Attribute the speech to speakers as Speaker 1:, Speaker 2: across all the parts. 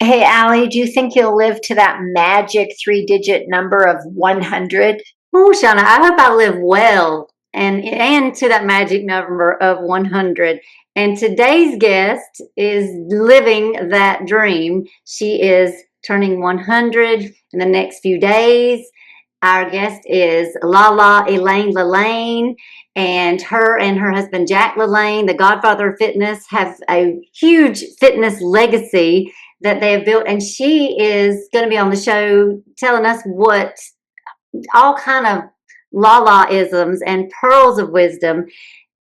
Speaker 1: Hey, Alli, do you think you'll live to that magic three-digit number of 100?
Speaker 2: Oh, Shawna, I hope I live well and to that magic number of 100. And today's guest is living that dream. She is turning 100 in the next few days. Our guest is LaLa, Elaine LaLanne, and her husband Jack LaLanne, the Godfather of Fitness, have a huge fitness legacy that they have built. And she is going to be on the show telling us what all kind of la-la-isms and pearls of wisdom.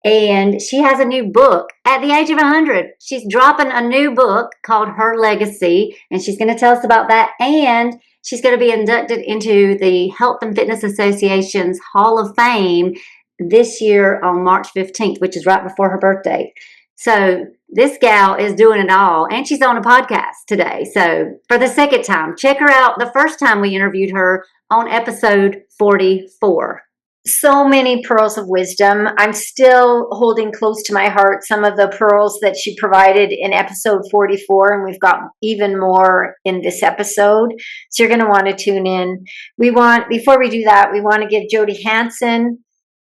Speaker 2: And she has a new book at the age of 100. She's dropping a new book called Her Legacy, and she's going to tell us about that. And she's going to be inducted into the Health and Fitness Association's Hall of Fame this year on March 15th, which is right before her birthday. So this gal is doing it all, and she's on a podcast today. So for the second time, check her out. The first time we interviewed her on episode 44.
Speaker 1: So many pearls of wisdom. I'm still holding close to my heart some of the pearls that she provided in episode 44, and we've got even more in this episode. So you're going to want to tune in. Before we do that, we want to give Jody Hansen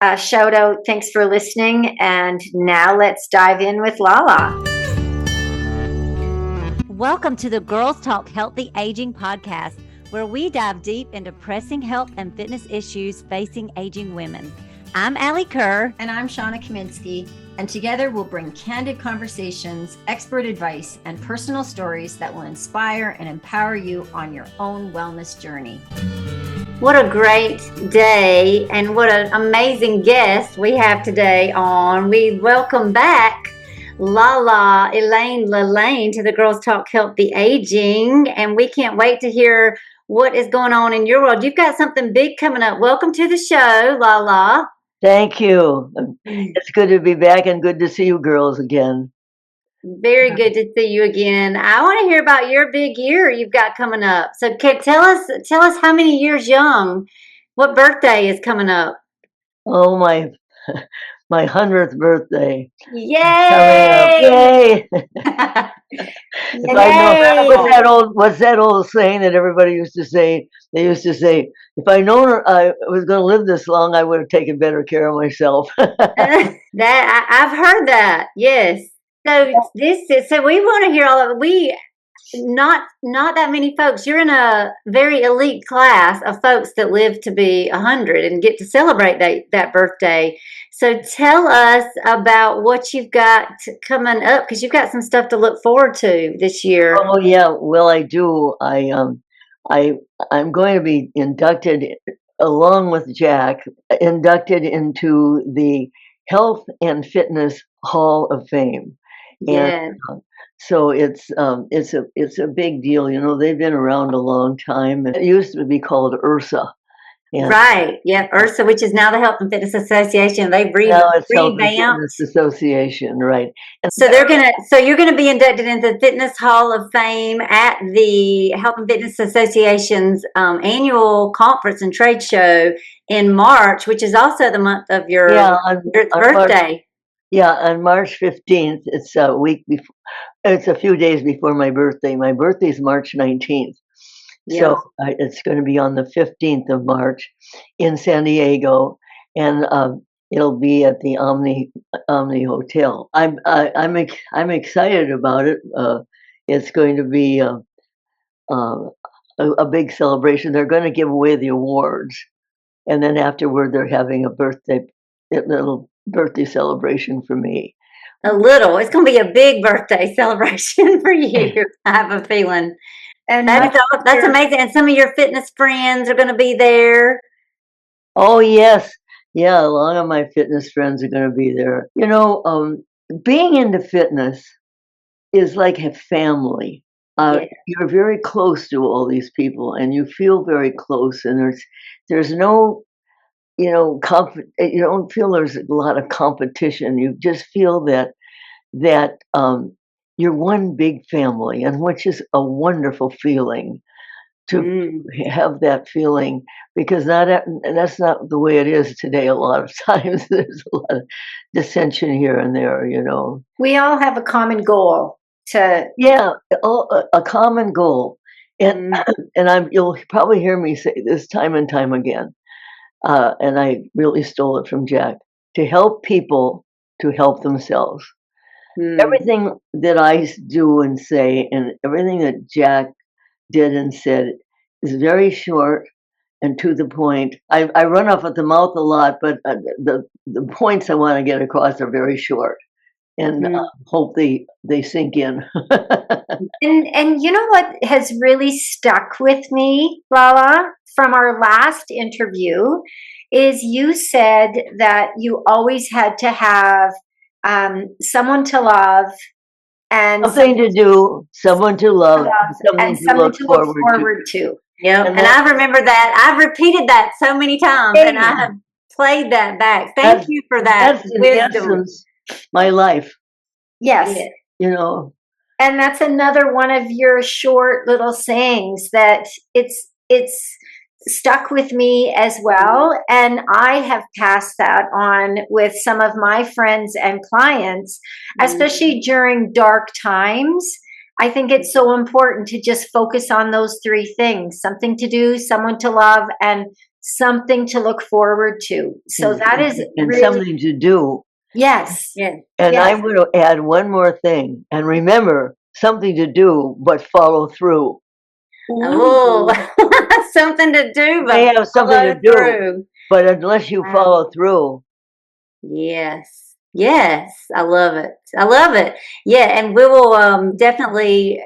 Speaker 1: a shout out. Thanks for listening. And now let's dive in with LaLa.
Speaker 3: Welcome to the Girls Talk Healthy Aging podcast, where we dive deep into pressing health and fitness issues facing aging women. I'm Alli Kerr.
Speaker 4: And I'm Shawna Kaminski. And together we'll bring candid conversations, expert advice, and personal stories that will inspire and empower you on your own wellness journey.
Speaker 2: What a great day and what an amazing guest we have today on. We welcome back LaLa, Elaine LaLanne, to the Girls Talk Healthy Aging, and we can't wait to hear what is going on in your world. You've got something big coming up. Welcome to the show, LaLa.
Speaker 5: Thank you. It's good to be back and good to see you girls again.
Speaker 2: Very good to see you again. I want to hear about your big year you've got coming up. So tell us how many years young, what birthday is coming up?
Speaker 5: Oh, my 100th birthday.
Speaker 2: Yay!
Speaker 5: Yay! If I know what's that old saying that everybody used to say? They used to say, if I known I was going to live this long, I would have taken better care of myself.
Speaker 2: That I've heard that. Yes. So we want to hear all of it. We not that many folks. You're in a very elite class of folks that live to be 100 and get to celebrate that birthday. So tell us about what you've got coming up, because you've got some stuff to look forward to this year.
Speaker 5: Oh yeah, well I do. I'm going to be inducted along with Jack, inducted into the Health and Fitness Hall of Fame.
Speaker 2: Yeah.
Speaker 5: And so it's a big deal. You know, they've been around a long time. It used to be called URSA.
Speaker 2: And right. Yeah, URSA, which is now the Health and Fitness Association. They've revamped.
Speaker 5: Health and Fitness Association, right? And
Speaker 2: so you're gonna be inducted into the Fitness Hall of Fame at the Health and Fitness Association's annual conference and trade show in March, which is also the month of your birthday.
Speaker 5: On March 15th. It's a week before. It's a few days before my birthday. My birthday is March 19th. Yeah. So it's going to be on the 15th of March in San Diego, and it'll be at the Omni Hotel. I'm excited about it. It's going to be a big celebration. They're going to give away the awards, and then afterward they're having a little birthday celebration for me.
Speaker 2: It's going to be a big birthday celebration for you. I have a feeling. And that's amazing. And some of your fitness friends are going to be there.
Speaker 5: Oh, yes. Yeah, a lot of my fitness friends are going to be there. You know, being into fitness is like a family. You're very close to all these people, and you feel very close. And there's no, you don't feel there's a lot of competition. You just feel that you're one big family, and which is a wonderful feeling to have that feeling, because that's not the way it is today. A lot of times there's a lot of dissension here and there, you know.
Speaker 1: We all have a common goal. to
Speaker 5: Yeah, a common goal. And you'll probably hear me say this time and time again. And I really stole it from Jack, to help people to help themselves. Everything that I do and say, and everything that Jack did and said, is very short and to the point. I run off at the mouth a lot, but the points I want to get across are very short, and hope they sink in.
Speaker 1: and you know what has really stuck with me, LaLa, from our last interview is you said that you always had to have someone to love and
Speaker 5: Something to do, someone to love,
Speaker 1: and
Speaker 5: something to
Speaker 1: something
Speaker 5: look
Speaker 1: to look
Speaker 5: forward
Speaker 1: forward to.
Speaker 2: Yep.
Speaker 5: And
Speaker 2: And I remember that. I've repeated that so many times, and I have played that back. Thank
Speaker 5: That's-
Speaker 2: you for that
Speaker 5: That's in
Speaker 2: wisdom.
Speaker 5: essence my life,
Speaker 1: Yes.
Speaker 2: Yeah.
Speaker 5: you know.
Speaker 1: And that's another one of your short little sayings that it's stuck with me as well, and I have passed that on with some of my friends and clients, especially during dark times. I think it's so important to just focus on those three things: something to do, someone to love, and something to look forward to. So that is
Speaker 5: and
Speaker 1: really,
Speaker 5: something to do.
Speaker 1: yes.
Speaker 2: Yeah.
Speaker 5: And
Speaker 1: Yes.
Speaker 5: I'm going to add one more thing. And remember, something to do, but follow through.
Speaker 2: Oh, something to do, but
Speaker 5: They have something to
Speaker 2: follow
Speaker 5: do,
Speaker 2: through.
Speaker 5: but unless you follow through,
Speaker 2: Yes. Yes. I love it. I love it. Yeah. And we will definitely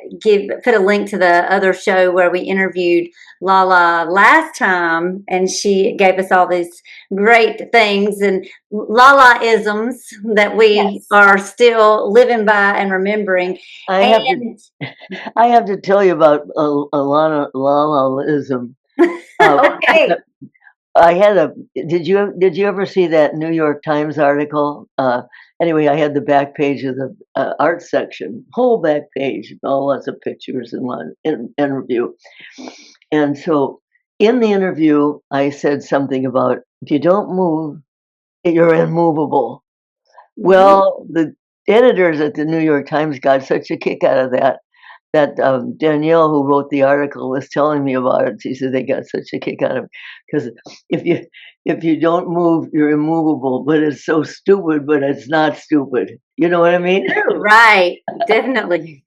Speaker 2: put a link to the other show where we interviewed LaLa last time, and she gave us all these great things and LaLa-isms that we
Speaker 1: Yes.
Speaker 2: are still living by and remembering.
Speaker 5: I have to tell you about LaLa-ism.
Speaker 1: Okay.
Speaker 5: I had did you ever see that New York Times article? Anyway, I had the back page of the art section, whole back page, all lots of pictures and one interview. And so in the interview, I said something about, if you don't move, you're immovable. Well, the editors at the New York Times got such a kick out of that Danielle, who wrote the article, was telling me about it. She said they got such a kick out of it because if you don't move, you're immovable. But it's so stupid, but it's not stupid. You know what I mean?
Speaker 2: Right. Definitely.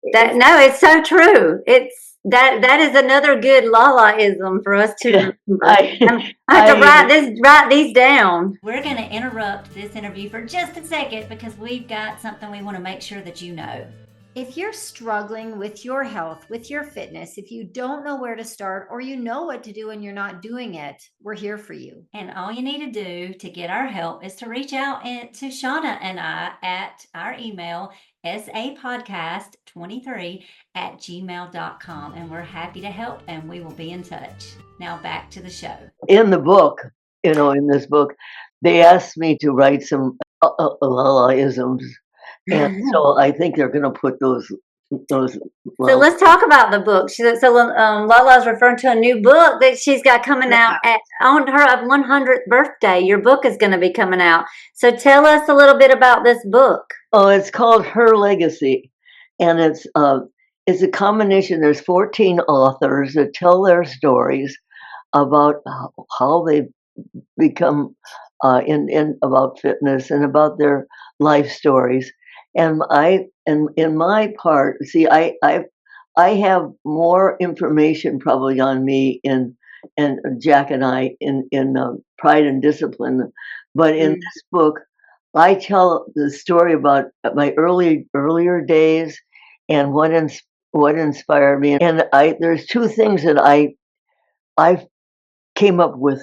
Speaker 2: No, it's so true. It's that is another good LaLa-ism for us to remember. I have to write these down.
Speaker 3: We're going to interrupt this interview for just a second because we've got something we want to make sure that you know.
Speaker 4: If you're struggling with your health, with your fitness, if you don't know where to start or you know what to do and you're not doing it, we're here for you.
Speaker 3: And all you need to do to get our help is to reach out to Shawna and I at our email, sapodcast23@gmail.com. And we're happy to help and we will be in touch. Now back to the show.
Speaker 5: In the book, in this book, they asked me to write some LaLa-isms. And so I think they're going to put those.
Speaker 2: So let's talk about the book. LaLa's referring to a new book that she's got coming out on her 100th birthday. Your book is going to be coming out. So tell us a little bit about this book.
Speaker 5: Oh, it's called Her Legacy, and it's a combination. There's 14 authors that tell their stories about how they've become in about fitness and about their life stories. And in my part, see, I have more information probably on me and Jack and I in Pride and Discipline, but in this book, I tell the story about my earlier days and what inspired me. And there's two things that I came up with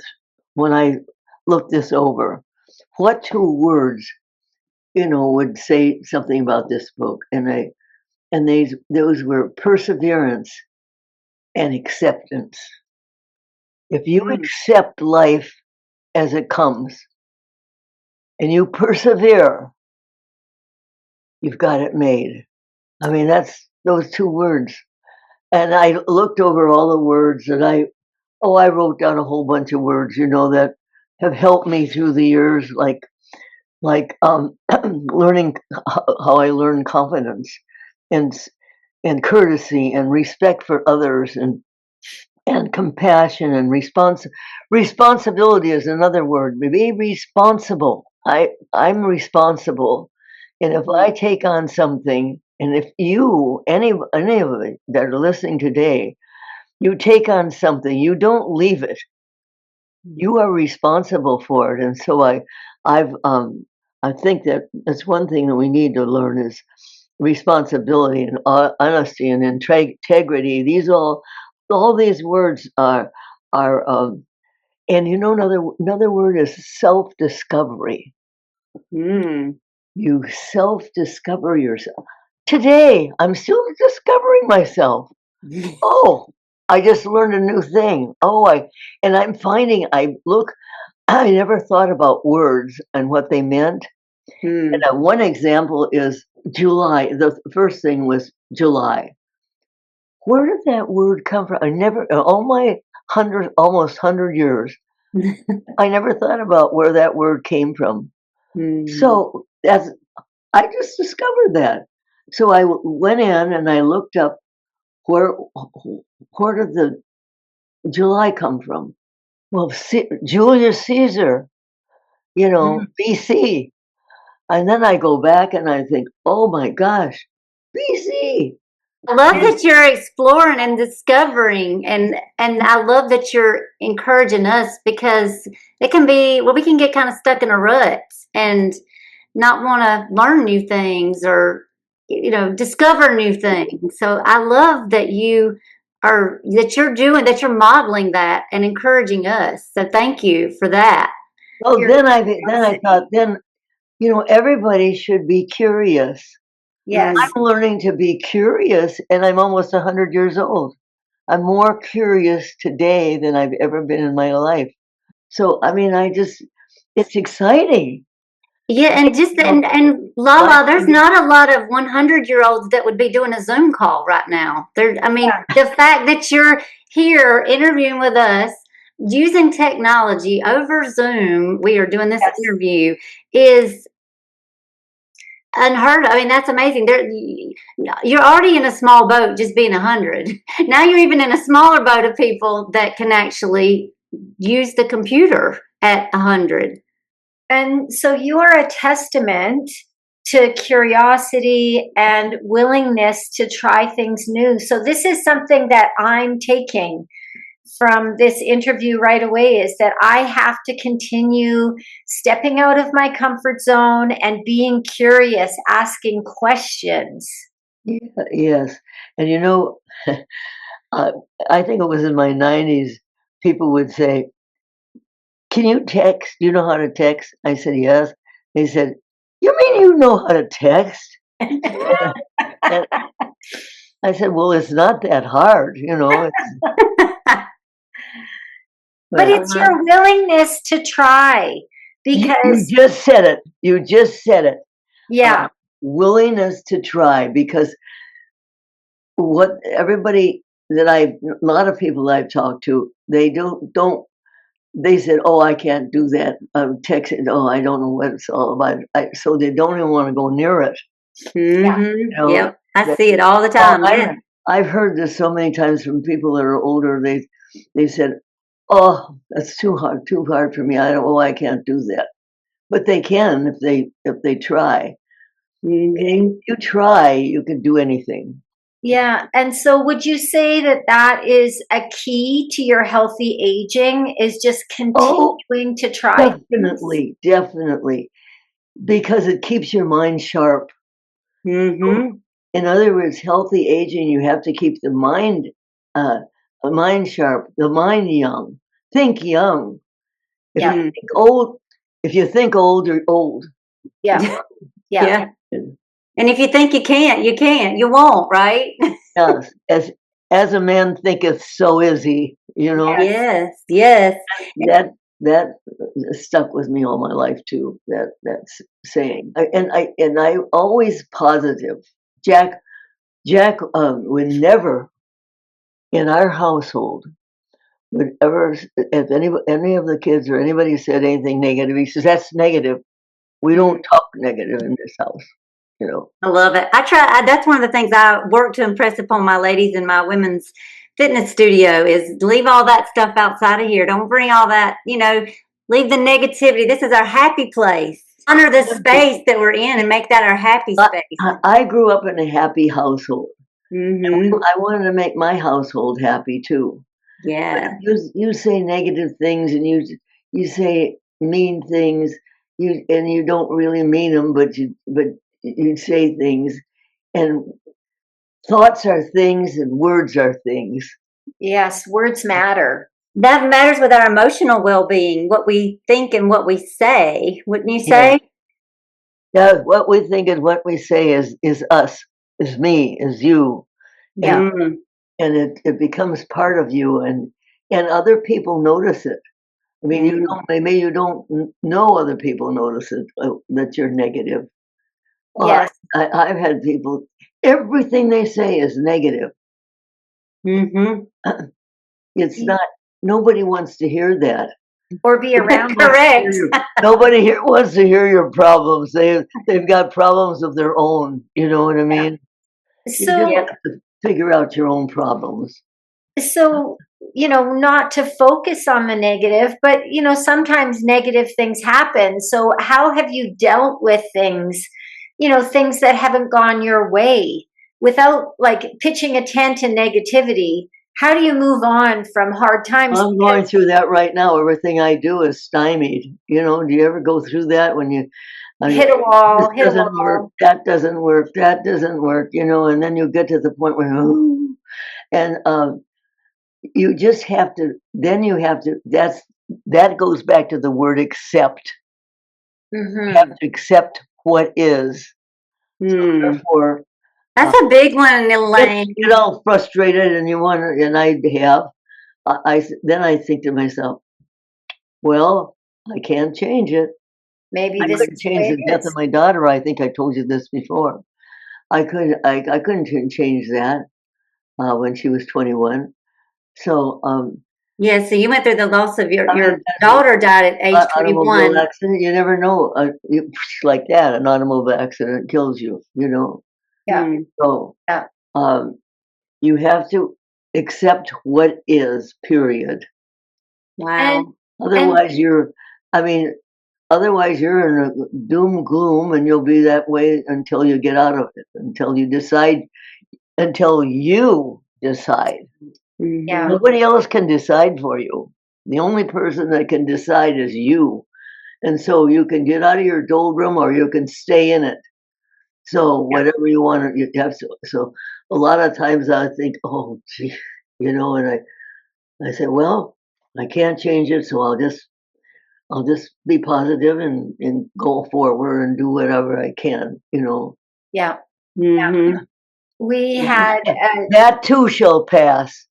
Speaker 5: when I looked this over. What two words would say something about this book? And those were perseverance and acceptance. If you accept life as it comes and you persevere, you've got it made. I mean, that's those two words. And I looked over all the words that I wrote down a whole bunch of words, that have helped me through the years, like learning how I learned confidence. and and courtesy and respect for others and compassion and responsibility is another word. Be responsible. I'm responsible, and if I take on something, and if you any of it that are listening today, you take on something, you don't leave it. You are responsible for it, and so I've I think that that's one thing that we need to learn is responsibility and honesty and integrity. These all these words are and you know another word is self discovery.
Speaker 2: Mm.
Speaker 5: You self discover yourself. Today I'm still discovering myself. Oh, I just learned a new thing. And I'm finding I never thought about words and what they meant.
Speaker 2: Mm.
Speaker 5: And one example is July. The first thing was July. Where did that word come from? I never, in all my almost 100 years, I never thought about where that word came from.
Speaker 2: Mm.
Speaker 5: So I just discovered that. So I went in and I looked up where did the July come from? Well, Julius Caesar, BC. And then I go back and I think, oh my gosh, BC.
Speaker 2: I love that you're exploring and discovering, and I love that you're encouraging us, because it can be, well, we can get kind of stuck in a rut and not want to learn new things or discover new things. So I love that you're modeling that and encouraging us. So thank you for that.
Speaker 5: Oh, then I thought, everybody should be curious.
Speaker 1: Yes.
Speaker 5: I'm learning to be curious, and I'm almost 100 years old. I'm more curious today than I've ever been in my life. So, I mean, it's exciting.
Speaker 2: Yeah, and LaLa, there's not a lot of 100-year-olds that would be doing a Zoom call right now. The fact that you're here interviewing with us using technology over Zoom, we are doing this interview, is unheard of. I mean, that's amazing. You're already in a small boat just being 100. Now you're even in a smaller boat of people that can actually use the computer at 100.
Speaker 1: And so you are a testament to curiosity and willingness to try things new. So this is something that I'm taking from this interview right away, is that I have to continue stepping out of my comfort zone and being curious, asking questions.
Speaker 5: Yes. And I think it was in my 90s, people would say, can you text? Do you know how to text? I said, yes. They said, you mean you know how to text? And I said, well, it's not that hard,
Speaker 1: But it's your willingness to try, because
Speaker 5: you just said it. You just said it.
Speaker 1: Yeah.
Speaker 5: Willingness to try, because what everybody a lot of people I've talked to, they don't they said, oh, I can't do that. Texting, oh, I don't know what it's all about. So they don't even want to go near it.
Speaker 2: Mm-hmm. Yep, I see it all the time.
Speaker 5: I've heard this so many times from people that are older. They said, oh, that's too hard for me. I can't do that. But they can if they try.
Speaker 2: Mm-hmm.
Speaker 5: If you try, you can do anything.
Speaker 1: Yeah. And so would you say that is a key to your healthy aging, is just continuing to try?
Speaker 5: Definitely. Because it keeps your mind sharp.
Speaker 2: Mm-hmm.
Speaker 5: In other words, healthy aging, you have to keep the mind sharp, the mind young. Think young. If you think old, you're old.
Speaker 1: Yeah.
Speaker 2: Yeah. And if you think you can't, you can't. You won't, right?
Speaker 5: Yes. As a man thinketh, so is he.
Speaker 2: Yes.
Speaker 5: That stuck with me all my life too. That's saying, and I always positive. Jack would never in our household would ever, if any of the kids or anybody said anything negative, he says that's negative. We don't talk negative in this house.
Speaker 2: I love it. That's one of the things I work to impress upon my ladies in my women's fitness studio is leave all that stuff outside of here. Don't bring all that, leave the negativity. This is our happy place. Honor the space that we're in and make that our happy space.
Speaker 5: I grew up in a happy household.
Speaker 2: Mm-hmm.
Speaker 5: I wanted to make my household happy too.
Speaker 2: Yeah.
Speaker 5: You say negative things and you say mean things, and you don't really mean them, but you say things, and thoughts are things and words are things.
Speaker 1: Yes, words matter.
Speaker 2: That matters with our emotional well-being, what we think and what we say. Wouldn't you say?
Speaker 5: Yeah, what we think and what we say is us, is me, is you.
Speaker 1: Yeah.
Speaker 5: And it becomes part of you, and other people notice it. I mean, maybe you don't know other people notice it, that you're negative.
Speaker 1: Yes.
Speaker 5: I've had people, everything they say is negative.
Speaker 2: Mm-hmm.
Speaker 5: It's not, nobody wants to hear that.
Speaker 1: Or be around.
Speaker 2: Correct.
Speaker 5: Nobody here wants to hear your problems. They've got problems of their own. You know what I mean?
Speaker 1: So
Speaker 5: you just have to figure out your own problems.
Speaker 1: So, not to focus on the negative, but, sometimes negative things happen. So how have you dealt with things, things that haven't gone your way without like pitching a tent in negativity? How do you move on from hard times?
Speaker 5: I'm going through that right now. Everything I do is stymied. Do you ever go through that when you
Speaker 1: hit a wall,
Speaker 5: this doesn't work, that doesn't work, and then you get to the point where, and you just have to, that goes back to the word accept. You have to accept what is. So therefore,
Speaker 2: that's a big one, Elaine.
Speaker 5: Get all frustrated, and then I think to myself, well, I can't change it.
Speaker 1: Maybe
Speaker 5: I couldn't change the death of my daughter. I think I told you this before. I couldn't change that when she was 21. So
Speaker 2: yeah, so you went through the loss of your daughter died at age 21.
Speaker 5: Automobile accident, you never know. Like that, an automobile accident kills you.
Speaker 1: Yeah.
Speaker 5: So you have to accept what is. Period.
Speaker 2: Wow.
Speaker 5: Otherwise, you're in a doom gloom, and you'll be that way until you get out of it. Until you decide.
Speaker 1: Yeah.
Speaker 5: Nobody else can decide for you. The only person that can decide is you. And so you can get out of your doldrum or you can stay in it. So whatever you want, you have to. So a lot of times I think, oh, gee, and I say, well, I can't change it, so I'll just be positive and go forward and do whatever I can.
Speaker 1: Yeah.
Speaker 2: Mm-hmm.
Speaker 1: We had
Speaker 5: that too shall pass.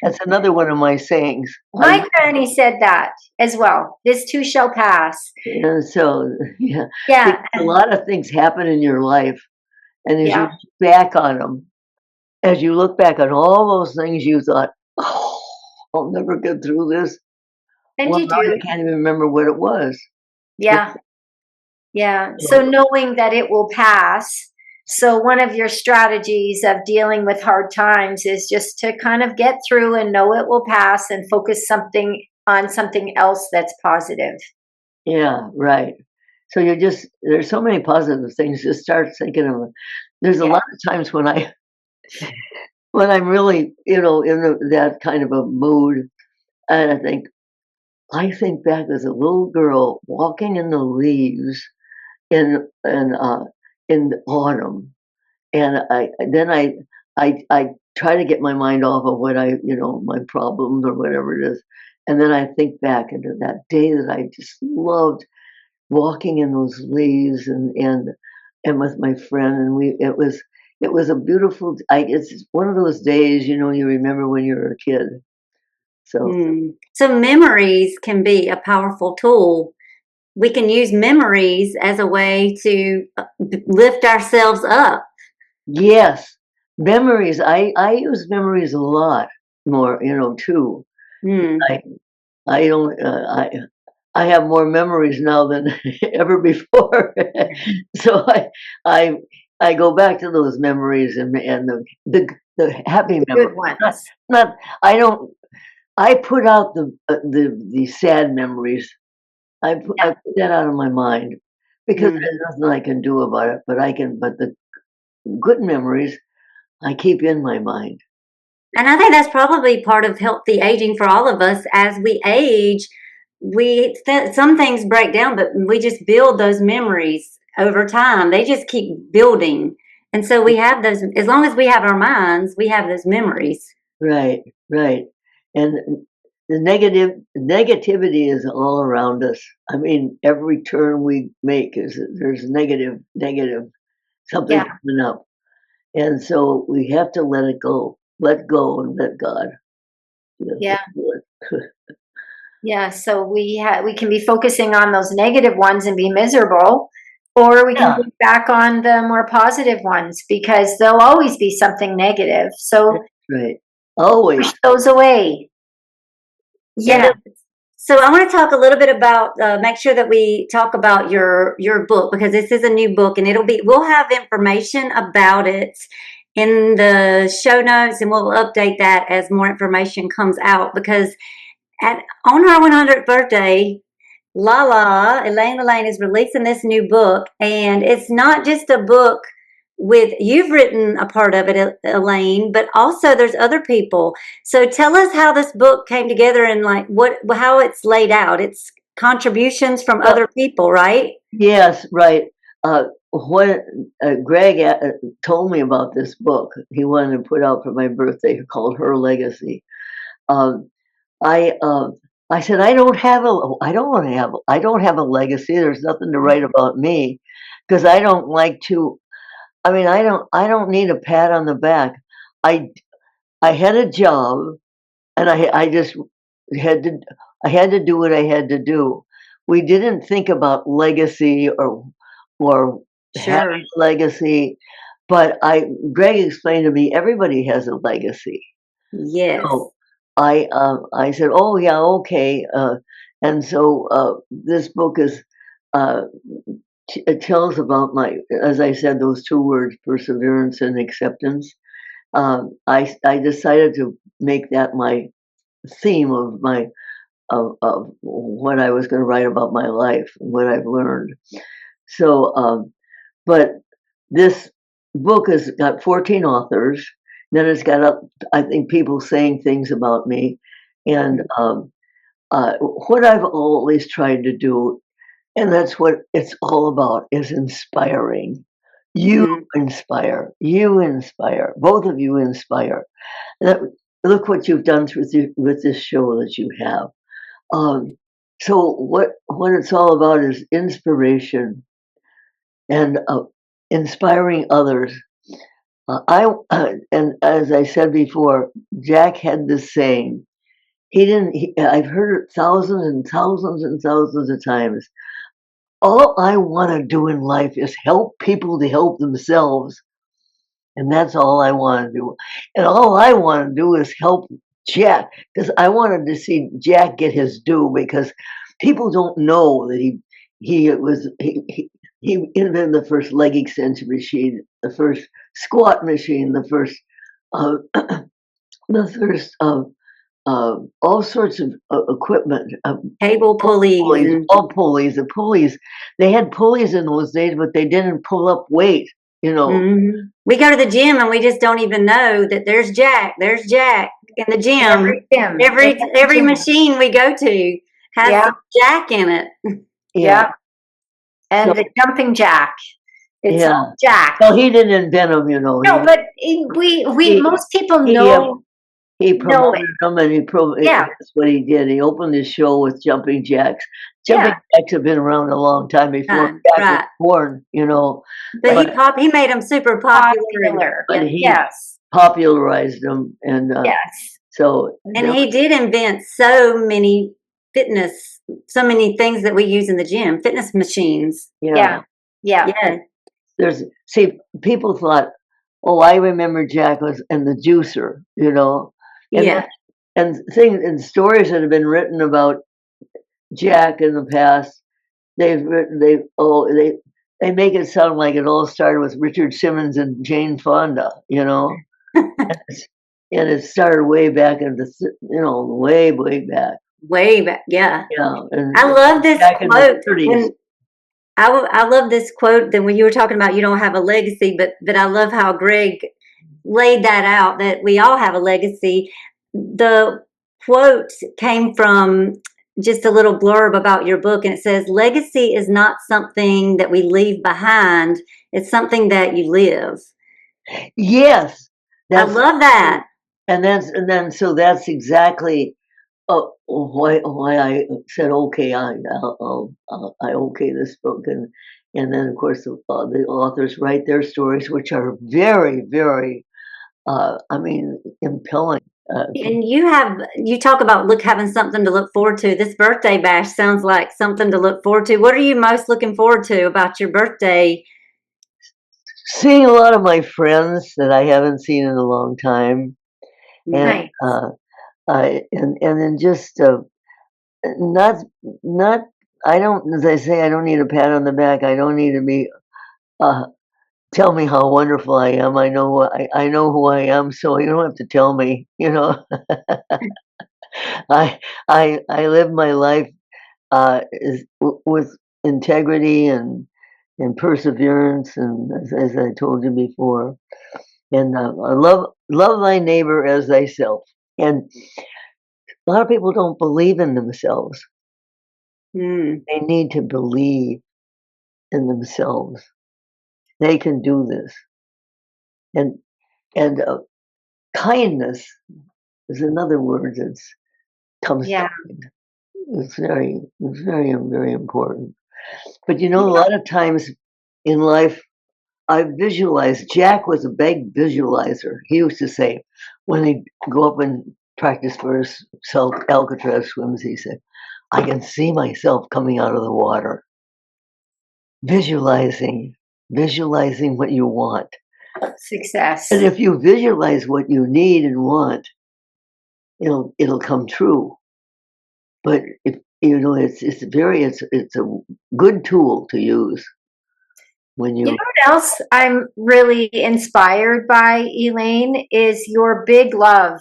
Speaker 5: That's another one of my sayings.
Speaker 1: My granny said that as well. This too shall pass.
Speaker 5: So yeah.
Speaker 1: Yeah.
Speaker 5: A lot of things happen in your life, and as you look back on them, as you look back on all those things you thought, oh, I'll never get through this.
Speaker 1: And
Speaker 5: well,
Speaker 1: you
Speaker 5: now
Speaker 1: do.
Speaker 5: you can't even remember what it was.
Speaker 1: Yeah. Yeah. So knowing that it will pass. So one of your strategies of dealing with hard times is just to kind of get through and know it will pass and focus on something else that's positive.
Speaker 5: Yeah, right. So there's so many positive things. Just start thinking of it. There's a lot of times when I'm really, in that kind of a mood, and I think back as a little girl walking in the leaves in the autumn, and I try to get my mind off of what my problems or whatever it is, and then I think back into that day that I just loved walking in those leaves and with my friend, and it was a beautiful. It's one of those days you remember when you were a kid.
Speaker 2: So memories can be a powerful tool. We can use memories as a way to lift ourselves up.
Speaker 5: Yes, memories. I use memories a lot more, too. I don't. I have more memories now than ever before. So I go back to those memories and the happy
Speaker 1: The
Speaker 5: memories.
Speaker 1: good ones.
Speaker 5: Not I don't. I put out the sad memories. I put that out of my mind because
Speaker 2: Mm.
Speaker 5: there's nothing I can do about it. But the good memories I keep in my mind.
Speaker 2: And I think that's probably part of healthy aging for all of us. As we age, some things break down, but we just build those memories over time. They just keep building. And so we have those, as long as we have our minds, we have those memories.
Speaker 5: Right, right. And the negativity is all around us. I mean, every turn we make there's negative, something
Speaker 1: Yeah.
Speaker 5: coming up. And so we have to let go and let God.
Speaker 1: Yeah.
Speaker 5: Do it.
Speaker 1: Yeah, so we can be focusing on those negative ones and be miserable, or we can
Speaker 5: Yeah.
Speaker 1: look back on the more positive ones because there'll always be something negative. So
Speaker 5: Right. Always.
Speaker 1: push those away.
Speaker 2: Yeah. So I want to talk a little bit about, make sure that we talk about your book, because this is a new book, and we'll have information about it in the show notes, and we'll update that as more information comes out, because on her 100th birthday, LaLa, Elaine LaLanne, is releasing this new book, and it's not just a book you've written a part of it, Elaine, but also there's other people. So tell us how this book came together and like how it's laid out. It's contributions from other people, right?
Speaker 5: Yes, right. When Greg told me about this book, he wanted to put out for my birthday, called Her Legacy. Um, I said I don't have a legacy. There's nothing to write about me because I don't like to. I mean, I don't need a pat on the back. I I had a job, and I just had to I had to do what I had to do. We didn't think about legacy or
Speaker 2: Sure.
Speaker 5: having a legacy, but Greg explained to me everybody has a legacy.
Speaker 2: Yes.
Speaker 5: So I said, "Oh yeah, okay." And so this book is uh, it tells about as I said, those two words, perseverance and acceptance. I decided to make that my theme of what I was going to write about my life and what I've learned. So, but this book has got 14 authors. Then it's got I think, people saying things about me, and what I've always tried to do, and that's what it's all about, is inspiring. You inspire. You inspire. Both of you inspire. That, look what you've done with this show that you have. So what it's all about is inspiration and inspiring others. And as I said before, Jack had this saying. He didn't. I've heard it thousands and thousands and thousands of times. All I want to do in life is help people to help themselves, and that's all I want to do. And all I want to do is help Jack, because I wanted to see Jack get his due, because people don't know that he invented the first leg extension machine, the first squat machine, the first uh, the first all sorts of equipment,
Speaker 2: Cable pulleys.
Speaker 5: pulleys, the pulleys. They had pulleys in those days, but they didn't pull up weight.
Speaker 2: Mhm. We go to the gym and we just don't even know that there's Jack. There's Jack in the gym. Every machine we go to has some Jack in it.
Speaker 1: Yeah. And the jumping jack. It's all Jack.
Speaker 5: Well, he didn't invent them,
Speaker 1: No, but most people know.
Speaker 5: He promoted them, and that's what he did. He opened his show with jumping jacks. Jumping jacks have been around a long time before Jack was born,
Speaker 2: But he made them super popular.
Speaker 5: But he popularized them, and so.
Speaker 2: And he did invent so many things that we use in the gym, fitness machines.
Speaker 1: Yeah.
Speaker 5: People thought, oh, I remember Jack was and the juicer, and things and stories that have been written about Jack in the past. they make it sound like it all started with Richard Simmons and Jane Fonda, and it started way back way back.
Speaker 2: Way back, yeah.
Speaker 5: Yeah, and
Speaker 2: I love this
Speaker 5: back in the
Speaker 2: quote.
Speaker 5: 30s.
Speaker 2: And I love this quote that when you were talking about you don't have a legacy, but I love how Greg laid that out, that we all have a legacy. The quote came from just a little blurb about your book, and it says, legacy is not something that we leave behind, it's something that you live.
Speaker 5: Yes,
Speaker 2: I love that.
Speaker 5: And then so that's exactly why I said okay, I okay this book, and then of course the authors write their stories, which are very, very impelling.
Speaker 2: And you talk about having something to look forward to. This birthday bash sounds like something to look forward to. What are you most looking forward to about your birthday?
Speaker 5: Seeing a lot of my friends that I haven't seen in a long time,
Speaker 2: Nice.
Speaker 5: and then just not I don't, as I say, I don't need a pat on the back. I don't need to be tell me how wonderful I am. I know who I am, so you don't have to tell me. I live my life with integrity and perseverance, and as I told you before, and I love thy neighbor as thyself. And a lot of people don't believe in themselves. They need to believe in themselves. They can do this, and kindness is another word that comes to mind. It's very, very important. But a lot of times in life, I visualize. Jack was a big visualizer. He used to say, when he'd go up and practice for his Alcatraz swims, he said, I can see myself coming out of the water. Visualizing what you want.
Speaker 1: Success.
Speaker 5: And if you visualize what you need and want, it'll come true. But if it's a good tool to use when you.
Speaker 1: You know what else I'm really inspired by, Elaine, is your big love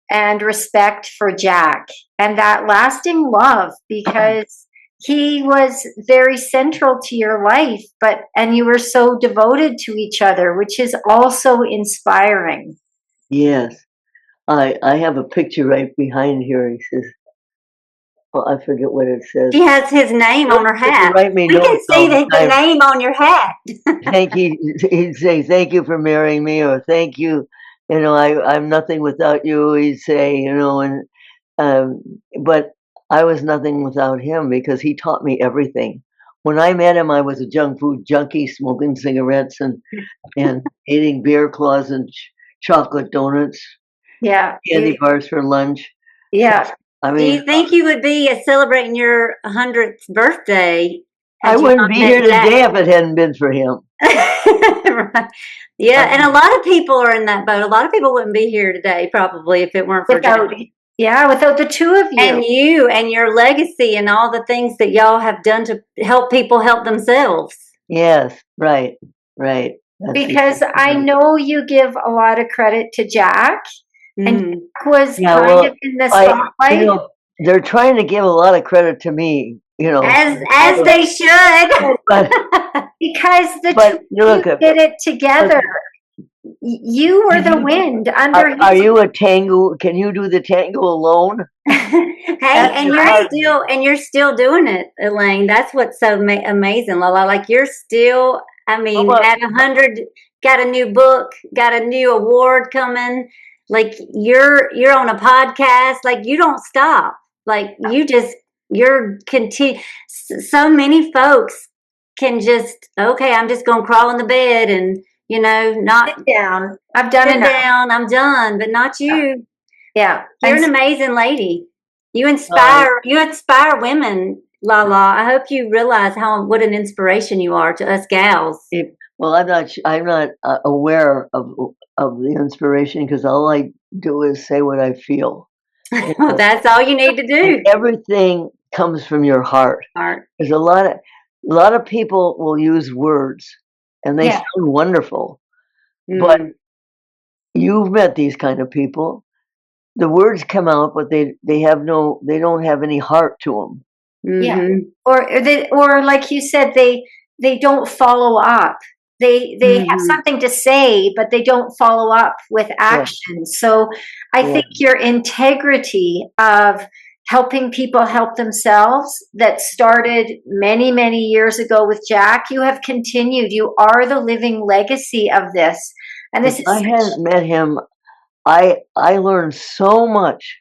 Speaker 1: and respect for Jack, and that lasting love, because he was very central to your life, and you were so devoted to each other, which is also inspiring.
Speaker 5: Yes. I have a picture right behind here. He says, I forget what it says.
Speaker 2: She has his name on her hat.
Speaker 5: Write me
Speaker 2: we can see the name on your hat.
Speaker 5: He'd say, thank you for marrying me, or thank you, I'm nothing without you, he'd say, but I was nothing without him, because he taught me everything. When I met him, I was a junk food junkie, smoking cigarettes and eating beer claws and chocolate donuts.
Speaker 1: Yeah.
Speaker 5: Candy bars for lunch.
Speaker 1: Yeah.
Speaker 5: I mean,
Speaker 2: do you think you would be celebrating your 100th birthday?
Speaker 5: I wouldn't be here today if it hadn't been for him.
Speaker 2: Right. Yeah, and a lot of people are in that boat. A lot of people wouldn't be here today probably if it weren't for Jack.
Speaker 1: Without the two of you.
Speaker 2: And you and your legacy and all the things that y'all have done to help people help themselves.
Speaker 5: Yes, right.
Speaker 1: Because I know you give a lot of credit to Jack. And Jack was kind of in the spotlight.
Speaker 5: They're trying to give a lot of credit to me,
Speaker 2: as they should.
Speaker 1: But because the two did it together. You were the wind under.
Speaker 5: Are you a tango? Can you do the tango alone?
Speaker 2: Hey, and you're still doing it, Elaine. That's what's so amazing, LaLa. Like you're still. I mean, at 100, got a new book, got a new award coming. Like you're on a podcast, like you don't stop. Like you're continue. So many folks can just, okay, I'm just going to crawl in the bed and, not
Speaker 1: sit down. I've done it.
Speaker 2: Down. I'm done, but not you.
Speaker 1: Yeah.
Speaker 2: You're an amazing lady. You inspire women, LaLa. I hope you realize what an inspiration you are to us gals.
Speaker 5: Well, I'm not aware of the inspiration, because all I do is say what I feel.
Speaker 2: That's all you need to do.
Speaker 5: And everything comes from your heart. There's a lot of a lot of people will use words and they
Speaker 1: Yeah.
Speaker 5: sound wonderful, but
Speaker 2: Mm.
Speaker 5: you've met these kind of people. The words come out, but they don't have any heart to them.
Speaker 1: Yeah.
Speaker 2: Mhm.
Speaker 1: Or like you said, they don't follow up. They have
Speaker 2: Mhm.
Speaker 1: something to say, but they don't follow up with action. So I
Speaker 5: Yeah.
Speaker 1: think your integrity of helping people help themselves that started many, many years ago with Jack, you have continued. You are the living legacy of this. And
Speaker 5: If
Speaker 1: this
Speaker 5: I
Speaker 1: is
Speaker 5: hadn't met him, I learned so much.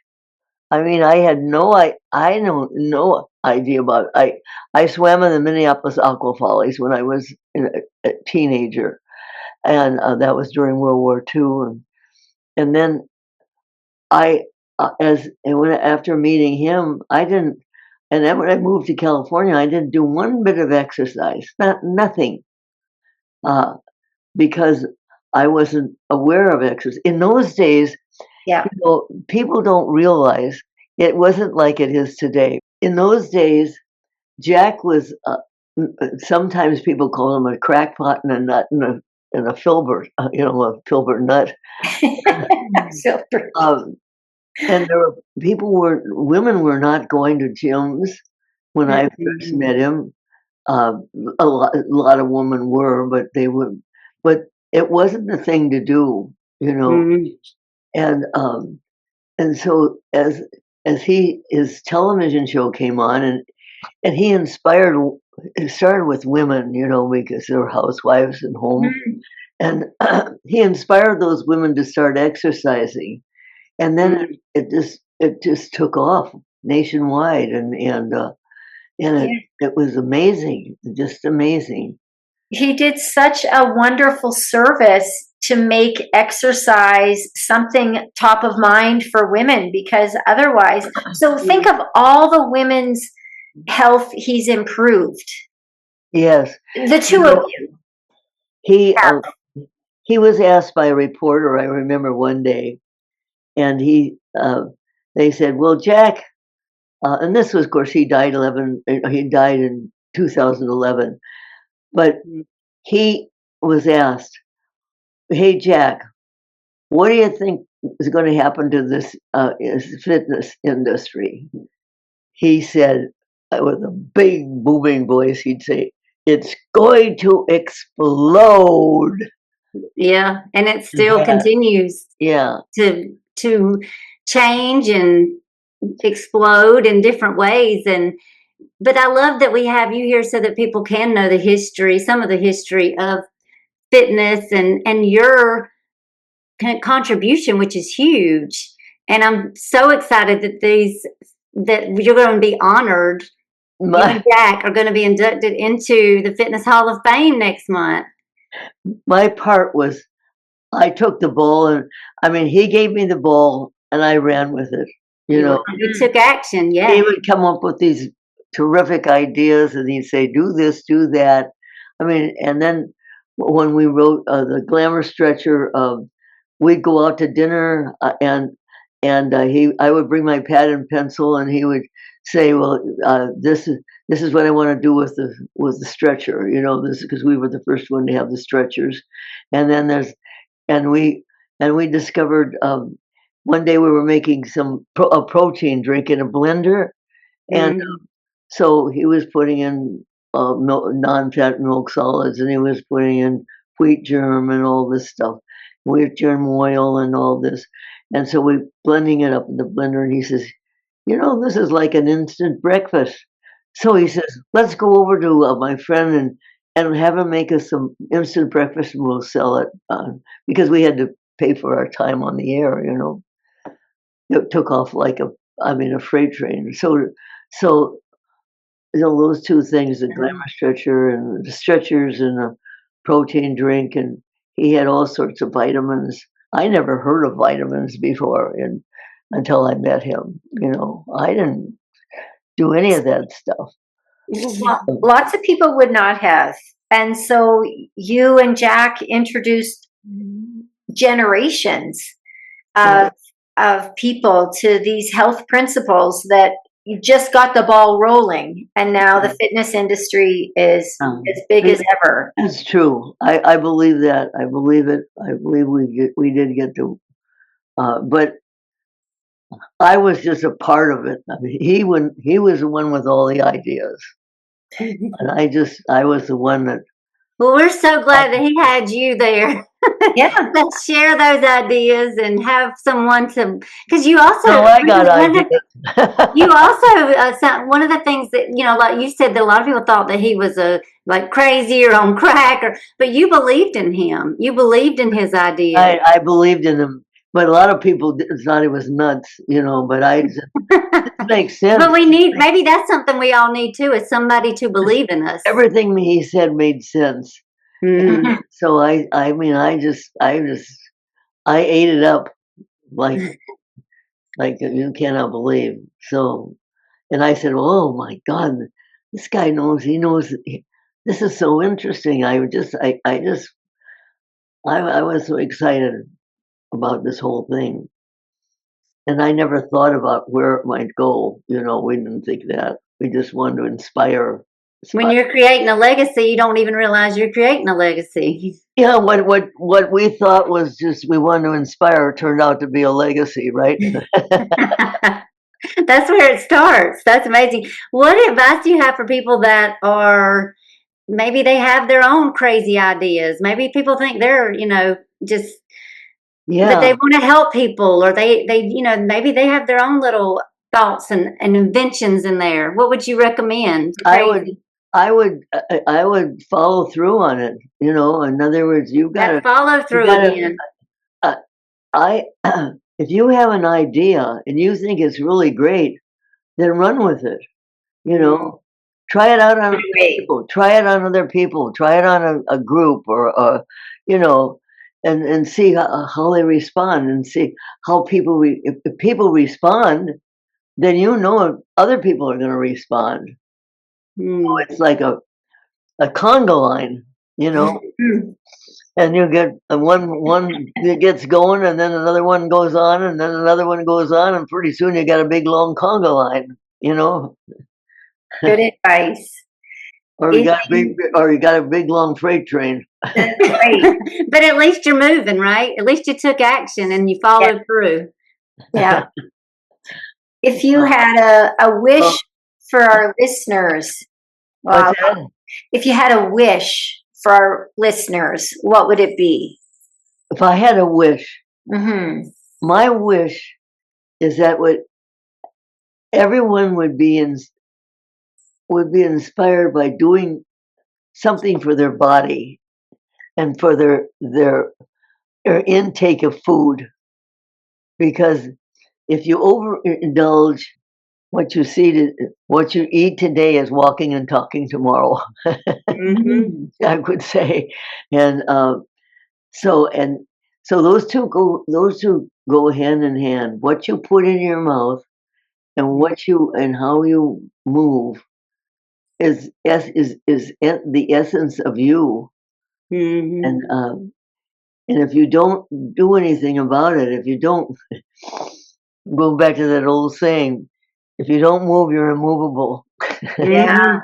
Speaker 5: I mean, I know no idea about it. I swam in the Minneapolis Aqua Follies when I was a teenager, and that was during World War II. And then I, after meeting him, I didn't. And then when I moved to California, I didn't do one bit of exercise, nothing, uh, because I wasn't aware of exercise. In those days,
Speaker 1: yeah.
Speaker 5: people don't realize it wasn't like it is today. In those days, Jack was sometimes people call him a crackpot and a nut and a filbert, a filbert nut.
Speaker 1: Silver.
Speaker 5: Um, and women were not going to gyms when I first
Speaker 2: Mhm.
Speaker 5: met him. A lot of women were, but but it wasn't the thing to do, you know.
Speaker 2: Mhm.
Speaker 5: And and so his television show came on, and he inspired. It started with women, because they were housewives and home,
Speaker 1: Mm.
Speaker 5: and he inspired those women to start exercising, and then
Speaker 2: Mhm.
Speaker 5: it just took off nationwide, and
Speaker 1: Yeah.
Speaker 5: it was amazing, just amazing.
Speaker 1: He did such a wonderful service to make exercise something top of mind for women because otherwise, so think of all the women's health he's improved.
Speaker 5: Yes,
Speaker 1: The
Speaker 5: you
Speaker 1: two of
Speaker 5: know,
Speaker 1: you.
Speaker 5: he he was asked by a reporter. I remember one day, and they said, "Well, Jack," and this was, of course, he died in 2011, but he was asked, "Hey, Jack, what do you think is going to happen to this fitness industry?" He said, with a big booming voice, he'd say, "It's going to explode."
Speaker 2: Yeah, and it still continues
Speaker 5: Yeah.
Speaker 2: to change and explode in different ways. And but I love that we have you here so that people can know the history, some of the history of fitness and your contribution, which is huge. And I'm so excited that you're going to be honored. You and
Speaker 5: My
Speaker 2: Jack are going to be inducted into the Fitness Hall of Fame next month.
Speaker 5: my part was I took the ball, and I mean, he gave me the ball and I ran with it. You know,
Speaker 2: You took action,
Speaker 5: he
Speaker 2: yeah.
Speaker 5: would come up with these terrific ideas and he'd say, "Do this, do that." I mean, and then when we wrote the glamour stretcher, we'd go out to dinner, I would bring my pad and pencil, and he would say, "Well, this is what I want to do with the stretcher." This because we were the first one to have the stretchers, and then and we we discovered, one day we were making a protein drink in a blender, and
Speaker 2: Mhm.
Speaker 5: so he was putting in non-fat milk solids, and he was putting in wheat germ and all this stuff, wheat germ oil and all this. And so we blending it up in the blender, and he says, "This is like an instant breakfast." So he says, "Let's go over to my friend and have him make us some instant breakfast, and we'll sell it," because we had to pay for our time on the air. It took off like a freight train. So those two things, the glamour stretcher and the stretchers and the protein drink, and he had all sorts of vitamins. I never heard of vitamins before, and until I met him. I didn't do any of that stuff.
Speaker 1: Well, lots of people would not have. And so you and Jack introduced generations
Speaker 5: Yeah.
Speaker 1: of people to these health principles that you just got the ball rolling, and now the fitness industry is as big as ever.
Speaker 5: That's true. I believe that. I believe it. I believe we did get to, but I was just a part of it. I mean, he was the one with all the ideas, and I was the one that.
Speaker 2: Well, we're so glad that he had you there.
Speaker 1: Yeah.
Speaker 2: Let's share those ideas and have someone to, because you also,
Speaker 5: Oh, I got
Speaker 2: one of-
Speaker 5: ideas.
Speaker 2: you also, one of the things that, you know, like you said, that a lot of people thought that he was like crazy or on crack, but you believed in him. You believed in his ideas.
Speaker 5: I believed in him, but a lot of people thought he was nuts, you know. But it makes sense.
Speaker 2: But maybe that's something we all need too, is somebody to believe in us.
Speaker 5: Everything he said made sense.
Speaker 2: Mm.
Speaker 5: So I mean, I ate it up like you cannot believe. So, and I said, "Oh my God, this guy knows. He knows. This is so interesting." I was so excited about this whole thing, and I never thought about where it might go. You know, we didn't think that. We just wanted to inspire.
Speaker 2: When you're creating a legacy, you don't even realize you're creating a legacy.
Speaker 5: Yeah, what we thought was just we wanted to inspire turned out to be a legacy, right?
Speaker 2: That's where it starts. That's amazing. What advice do you have for people that are, maybe they have their own crazy ideas? Maybe people think they're, you know, just, but they want to help people, or they, you know, maybe they have their own little thoughts and inventions in there. What would you recommend?
Speaker 5: I would follow through on it. You know, in other words, you got to
Speaker 2: follow through again.
Speaker 5: If you have an idea and you think it's really great, then run with it. You know, try it out on other people. Try it on other people. Try it on a group or you know, and see how they respond and see how people. If people respond, then you know other people are going to respond. So it's like a conga line, you know. And you get one that gets going, and then another one goes on, and then another one goes on, and pretty soon you got a big long conga line, you know.
Speaker 1: Good advice.
Speaker 5: Or you got a big long freight train.
Speaker 1: That's great.
Speaker 2: But at least you're moving, right? At least you took action and you followed through.
Speaker 1: Yeah. If you had a wish for our listeners, if you had a wish for our listeners, what would it be?
Speaker 5: If I had a wish, my wish is that everyone would be inspired by doing something for their body and for their intake of food. Because if you overindulge, what you eat today is walking and talking tomorrow. I would say, and so those two go hand in hand. What you put in your mouth and how you move is the essence of you. And if you don't do anything about it, if you don't go back to that old saying, if you don't move, you're immovable.
Speaker 1: Yeah.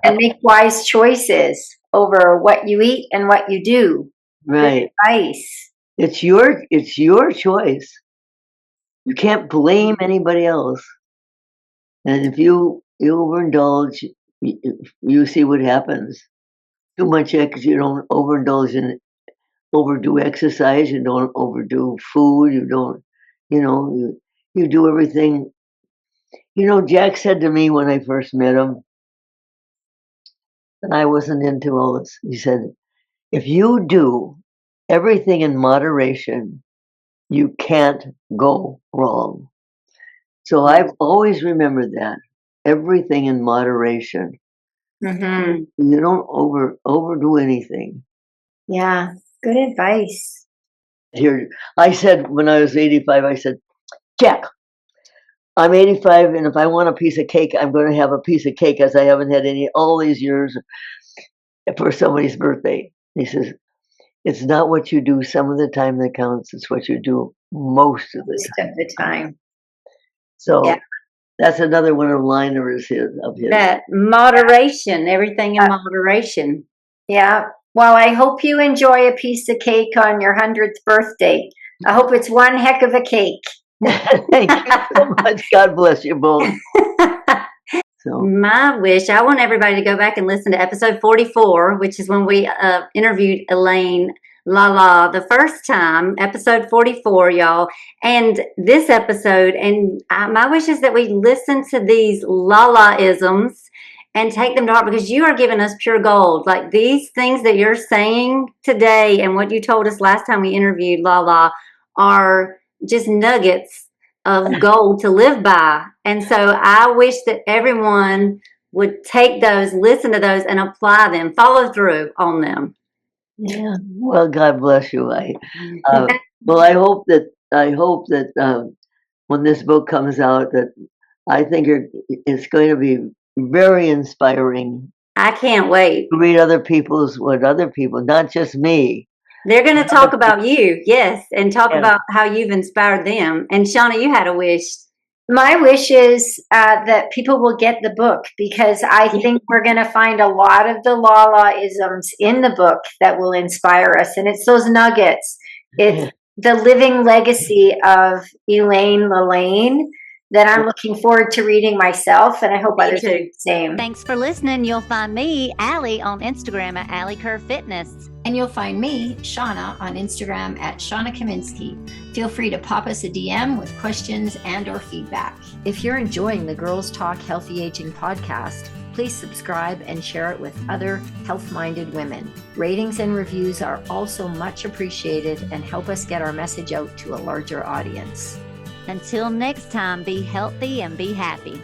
Speaker 1: and make wise choices over what you eat and what you do.
Speaker 5: Right.
Speaker 1: Good advice.
Speaker 5: It's your choice. You can't blame anybody else. And if you overindulge, you see what happens. Too much you don't overindulge in overdo exercise, you don't overdo food, you don't, you do everything. Jack said to me when I first met him, and I wasn't into all this, he said, if you do everything in moderation, you can't go wrong. So I've always remembered that. Everything in moderation. You don't overdo anything.
Speaker 1: Yeah, good advice.
Speaker 5: Here, I said when I was 85, I said, Jack, I'm 85, and if I want a piece of cake, I'm going to have a piece of cake, as I haven't had any all these years for somebody's birthday. He says, it's not what you do some of the time that counts, it's what you do most of the time.
Speaker 1: So,
Speaker 5: That's another one of liners of his.
Speaker 2: That moderation, everything in moderation.
Speaker 1: Yeah. Well, I hope you enjoy a piece of cake on your 100th birthday. I hope it's one heck of a cake.
Speaker 5: Thank you so much. God bless you both. So.
Speaker 2: My wish, I want everybody to go back and listen to episode 44, which is when we interviewed Elaine LaLa the first time, episode 44, y'all. And this episode, and my wish is that we listen to these LaLa-isms and take them to heart, because you are giving us pure gold. Like these things that you're saying today and what you told us last time we interviewed LaLa are just nuggets of gold to live by. And so I wish that everyone would take those, listen to those, and apply them, follow through on them.
Speaker 5: Yeah. Well, God bless you. I hope that when this book comes out, that I think it's going to be very inspiring.
Speaker 2: I can't wait
Speaker 5: to read other people, not just me.
Speaker 2: They're going to talk about you, yes, and talk about how you've inspired them. And Shawna, you had a wish.
Speaker 1: My wish is that people will get the book, because I think we're going to find a lot of the LaLa-isms in the book that will inspire us. And it's those nuggets. It's the living legacy of Elaine LaLanne that I'm looking forward to reading myself, and I hope others do the same.
Speaker 3: Thanks for listening. You'll find me, Alli, on Instagram at Alli Kerr Fitness.
Speaker 4: And you'll find me, Shawna, on Instagram at Shawna Kaminski. Feel free to pop us a DM with questions and or feedback. If you're enjoying the Girls Talk Healthy Aging podcast, please subscribe and share it with other health-minded women. Ratings and reviews are also much appreciated and help us get our message out to a larger audience.
Speaker 3: Until next time, be healthy and be happy.